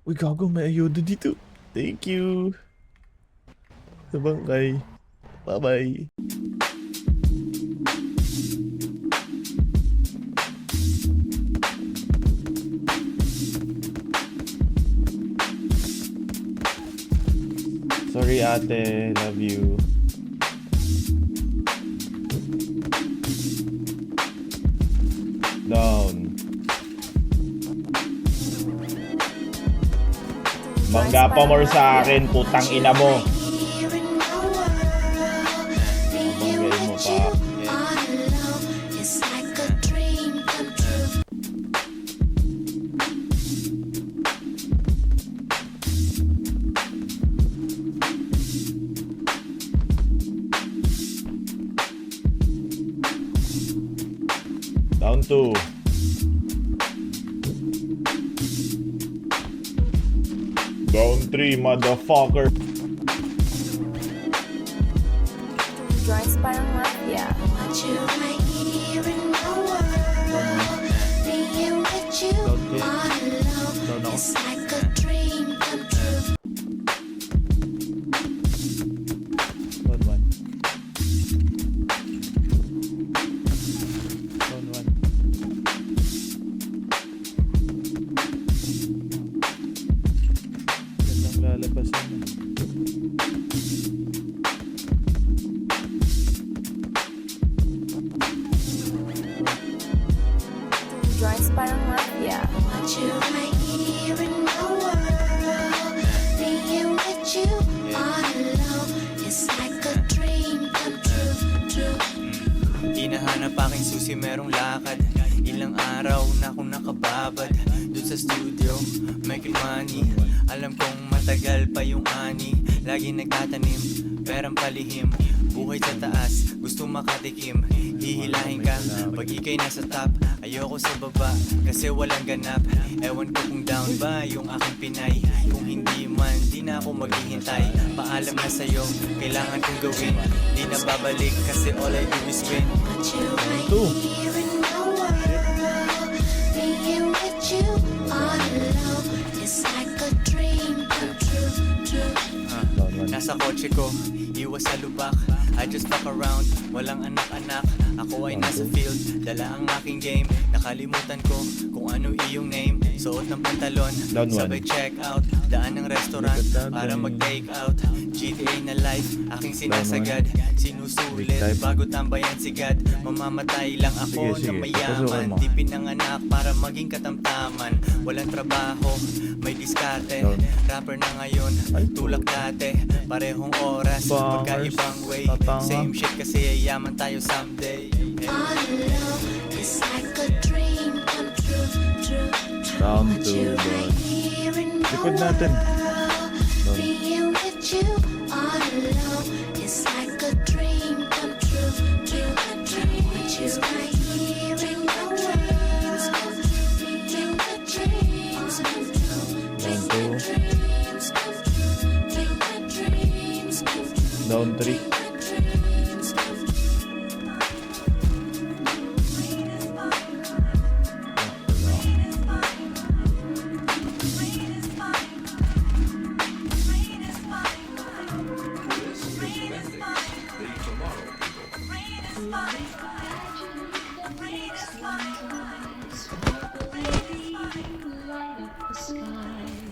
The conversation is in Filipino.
Uy, gago, may ayuda dito. Thank you. Sa bangkay. Bye-bye. Sorry ate, love you. Down. Mangga pa more sa akin, putang ina mo. Manggain mo pa. Down 2. Down 3, motherfucker. Joints parang mafia. Down 1. Down 1. Gandang lalabasan na. Joints parang mafia. Hinahanap aking susi, merong lakad. Ilang araw na akong nakababad dun sa studio, making money. Alam kong matagal pa yung ani. Lagi nagtatanim, perang palihim. Buhay sa taas, gusto makatikim. Hihilahin ka pag ikay nasa top. Ayoko sa baba, kasi walang ganap. Ewan ko kung down ba yung aking Pinay. Kung hindi man, di na ako maghihintay. Paalam na sa'yo, kailangan kong gawin. Di na babalik kasi all I do is win. Two. Down 1. Nasa kotse ko, iwas sa lubak. I just fuck around, walang anak-anak. Ako ay nasa field, dala ang aking game. Nakalimutan ko kung ano iyong name. Suot ng pantalon, Down 1. sabay check out. Daan ng restaurant para mag-take out. GTA na life, aking sinasagad. Sinusulit bago tambayan si God. Mamamatay lang ako Sige, na sige. mayaman. Pasukan mo. Di pinanganak para maging katamtaman. Walang trabaho, may diskarte. Down. Rapper na ngayon, Ay, tulak dati. Parehong oras, Bangers. magkaibang way. Tatanga. Same shit kasi yayaman tayo someday. Down 2, boss. Likod natin. Down. Down 3. Light up the sky.